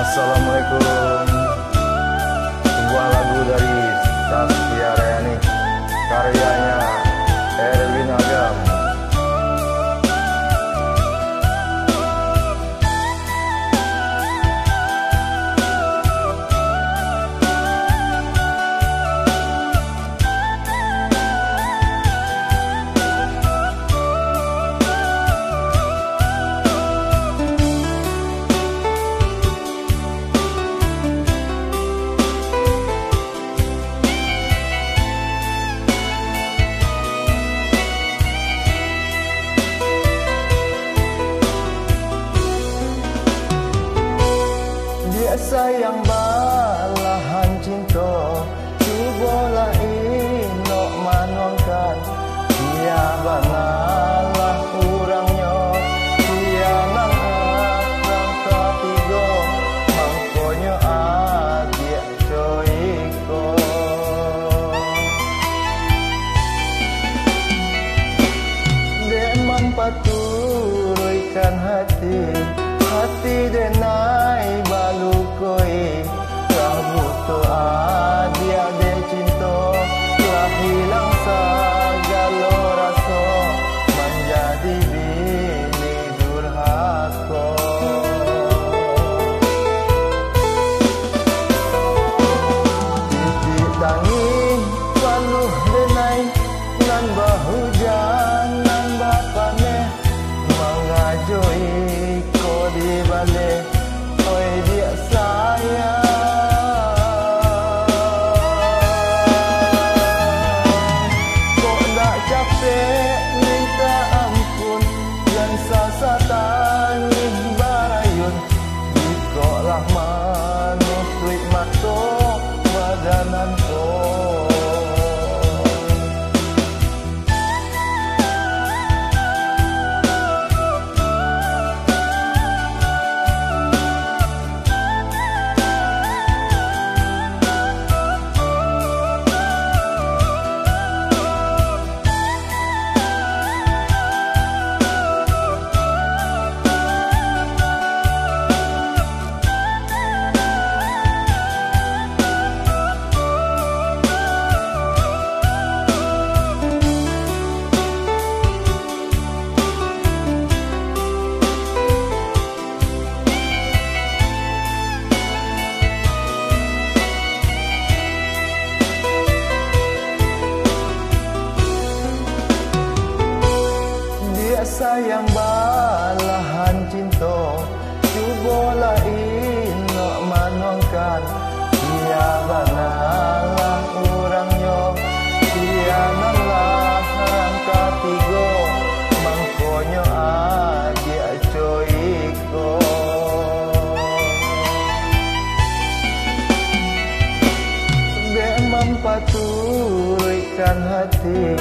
Assalamualaikum. Sebuah lagu dari Saskia Rayani, karyanya Erwin Agam. Sayang balahan cinta cubalah inok manongkan dia banalah kurangnya dia nang akrang ketiga mangkonyo adik coiko deman paturaikan hati denai balu koi lah butuh adia de cinta lah hilang segala rasa menjadi bini durhaka titik tangis balu denai nan bahujan nan bapaneh mengajoi di balik, oi dia sayang. Kok tak capek minta ampun dan sasa tangis barayun. Dikolah manusuk matok badanan kau. Sayang balahan cinta cubalah inok manongkan dia banalah kurangnya dia nalah rangka tiga mangkonyo adik coiko demam paturaikan hati